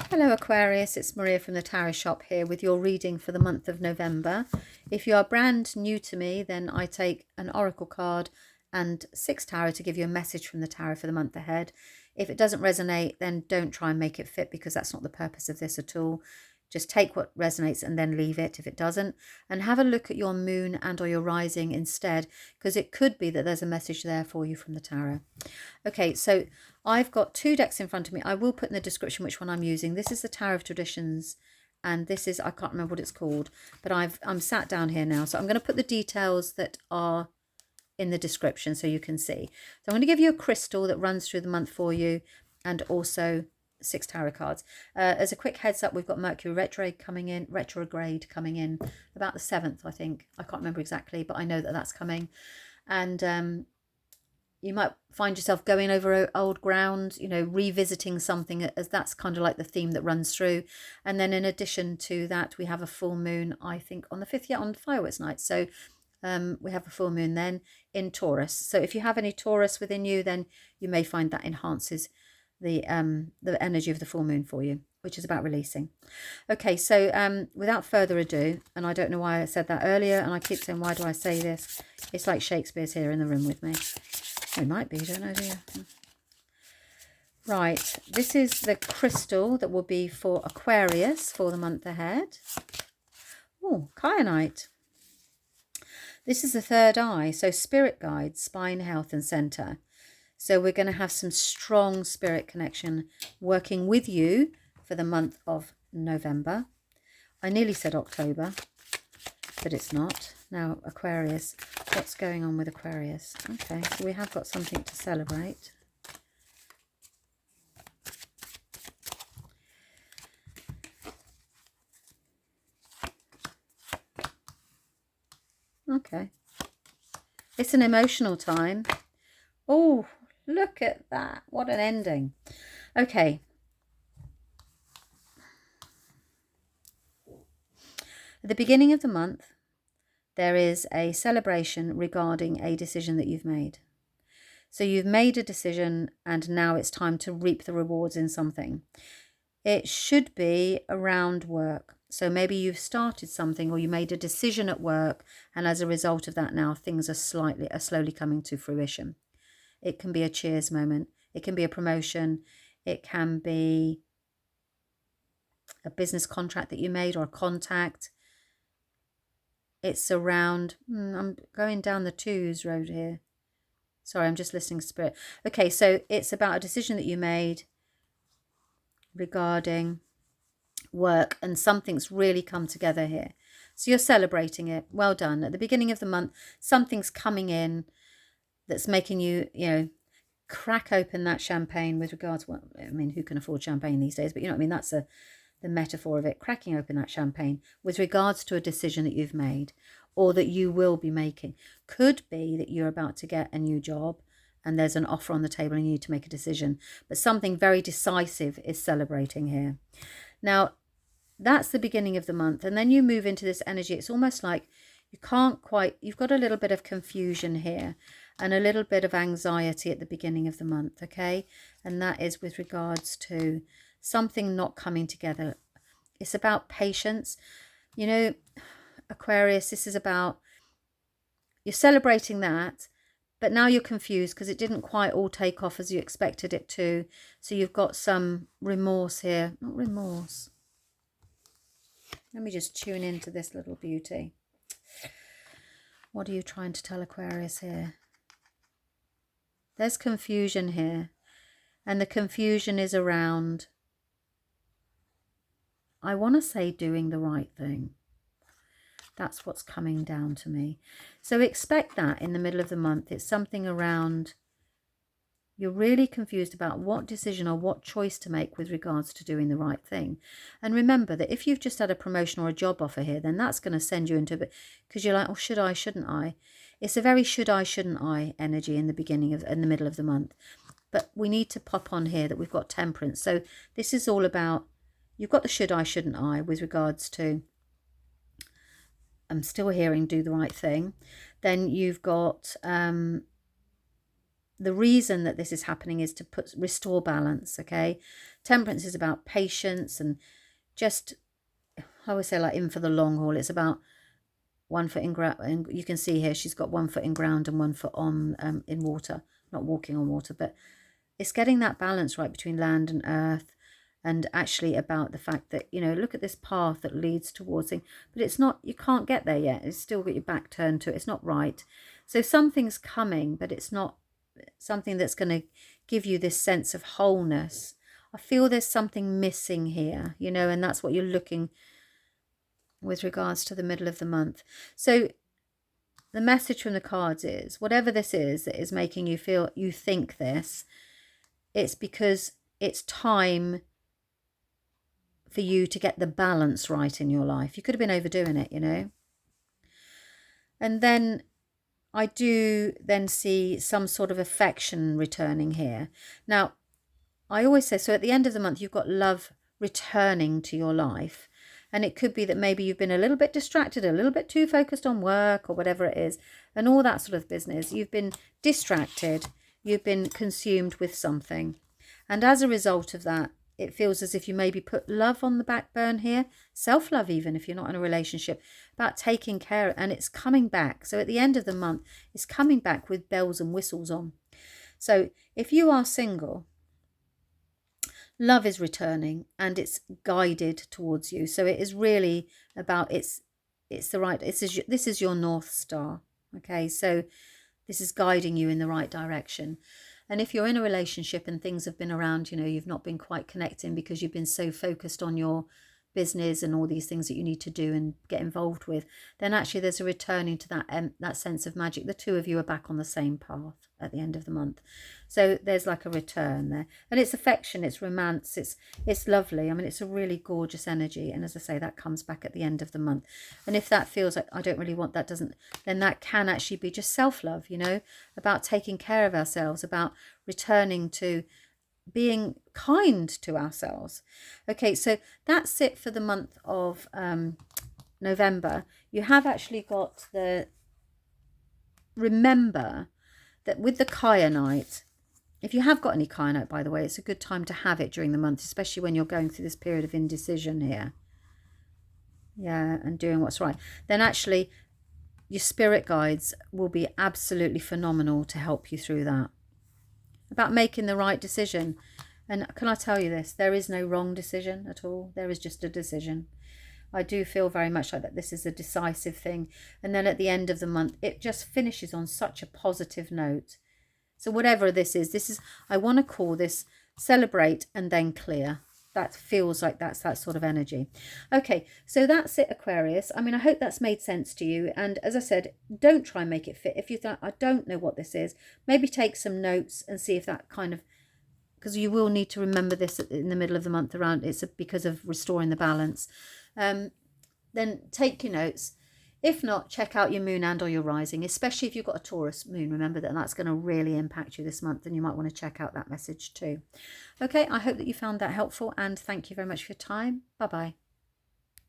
Hello Aquarius, it's Maria from the Tarot Shop here with your reading for the month of November. If you are brand new to me, then I take an oracle card and 6 tarot to give you a message from the tarot for the month ahead. If it doesn't resonate, then don't try and make it fit, because that's not the purpose of this at all. Just take what resonates and then leave it if it doesn't. And have a look at your moon and or your rising instead, because it could be that there's a message there for you from the tarot. Okay, so I've got 2 decks in front of me. I will put in the description which one I'm using. This is the Tarot of Traditions, and this is, I can't remember what it's called, but I'm sat down here now. So I'm going to put the details that are in the description so you can see. So I'm going to give you a crystal that runs through the month for you, and also 6 tarot cards. As a quick heads up, we've got Mercury retrograde coming in about the 7th, I think. I can't remember exactly, but I know that that's coming. And you might find yourself going over old ground, you know, revisiting something, as that's kind of like the theme that runs through. And then in addition to that, we have a full moon, I think on the 5th, on fireworks night. So we have a full moon then in Taurus. So if you have any Taurus within you, then you may find that enhances the energy of the full moon for you, which is about releasing. Okay, so without further ado, and I don't know why I said that earlier, and I keep saying, why do I say this? It's like Shakespeare's here in the room with me. It might be, don't know, do you? Right, this is the crystal that will be for Aquarius for the month ahead. Oh, kyanite. This is the third eye, so spirit guides, spine, health and center. So we're going to have some strong spirit connection working with you for the month of November. I nearly said October, but it's not. Now, Aquarius, what's going on with Aquarius? Okay, so we have got something to celebrate. Okay. It's an emotional time. Oh, look at that. What an ending. Okay. At the beginning of the month, there is a celebration regarding a decision that you've made. So you've made a decision and now it's time to reap the rewards in something. It should be around work. So maybe you've started something or you made a decision at work, and as a result of that now things are slowly coming to fruition. It can be a cheers moment. It can be a promotion. It can be a business contract that you made or a contact. It's around, I'm going down the 2s road here. Sorry, I'm just listening to spirit. Okay, so it's about a decision that you made regarding work, and something's really come together here. So you're celebrating it. Well done. At the beginning of the month, something's coming in that's making you, you know, crack open that champagne with regards, well, I mean, who can afford champagne these days? But you know what I mean? That's the metaphor of it, cracking open that champagne with regards to a decision that you've made or that you will be making. Could be that you're about to get a new job and there's an offer on the table and you need to make a decision, but something very decisive is celebrating here. Now, that's the beginning of the month, and then you move into this energy. It's almost like you can't quite, you've got a little bit of confusion here and a little bit of anxiety at the beginning of the month, okay? And that is with regards to something not coming together. It's about patience. You know, Aquarius, this is about, you're celebrating that, but now you're confused because it didn't quite all take off as you expected it to. So you've got some remorse here. Not remorse. Let me just tune into this little beauty. What are you trying to tell Aquarius here? There's confusion here. And the confusion is around, I want to say, doing the right thing. That's what's coming down to me. So expect that in the middle of the month. It's something around, you're really confused about what decision or what choice to make with regards to doing the right thing. And remember that if you've just had a promotion or a job offer here, then that's going to send you into a bit, because you're like, oh, should I, shouldn't I? It's a very should I, shouldn't I energy in the middle of the month. But we need to pop on here that we've got temperance. So this is all about, you've got the should I, shouldn't I with regards to, I'm still hearing do the right thing. Then you've got the reason that this is happening is to restore balance, okay? Temperance is about patience and just, I always say, like, in for the long haul. It's about one foot in ground, and you can see here she's got 1 foot in ground and 1 foot on in water, not walking on water, but it's getting that balance right between land and earth, and actually about the fact that, you know, look at this path that leads towards things, but it's not, you can't get there yet. It's still got your back turned to it. It's not right. So something's coming, but it's not something that's going to give you this sense of wholeness. I feel there's something missing here, you know, and that's what you're looking with regards to the middle of the month. So the message from the cards is, whatever this is that is making you feel, you think this, it's because it's time for you to get the balance right in your life. You could have been overdoing it, you know. And then I do then see some sort of affection returning here. Now, I always say, so at the end of the month, you've got love returning to your life. And it could be that maybe you've been a little bit distracted, a little bit too focused on work or whatever it is, and all that sort of business. You've been distracted. You've been consumed with something. And as a result of that, it feels as if you maybe put love on the back burner here, self-love even if you're not in a relationship, about taking care, and it's coming back. So at the end of the month, it's coming back with bells and whistles on. So if you are single, love is returning and it's guided towards you. So it is really about, this is your North Star. Okay, so this is guiding you in the right direction. And if you're in a relationship and things have been around, you know, you've not been quite connecting because you've been so focused on your business and all these things that you need to do and get involved with, then actually there's a returning to that sense of magic. The two of you are back on the same path at the end of the month. So there's like a return there. And it's affection, it's romance, it's lovely. I mean, it's a really gorgeous energy. And as I say, that comes back at the end of the month. And if that feels like I don't really want that, then that can actually be just self-love, you know, about taking care of ourselves, about returning to being kind to ourselves. Okay, so that's it for the month of November. You have actually got remember that with the kyanite, if you have got any kyanite, by the way, it's a good time to have it during the month, especially when you're going through this period of indecision here. Yeah, and doing what's right. Then actually your spirit guides will be absolutely phenomenal to help you through that. About making the right decision. And can I tell you this? There is no wrong decision at all. There is just a decision. I do feel very much like that this is a decisive thing. And then at the end of the month, it just finishes on such a positive note. So whatever this is, I want to call this celebrate and then clear. That feels like that's that sort of energy. Okay, so that's it, Aquarius. I mean, I hope that's made sense to you. And as I said, don't try and make it fit. If you think, I don't know what this is, maybe take some notes and see if that kind of, because you will need to remember this in the middle of the month around, it's because of restoring the balance. Then take your notes. If not, check out your moon and or your rising, especially if you've got a Taurus moon. Remember that that's going to really impact you this month, and you might want to check out that message too. Okay, I hope that you found that helpful, and thank you very much for your time. Bye-bye.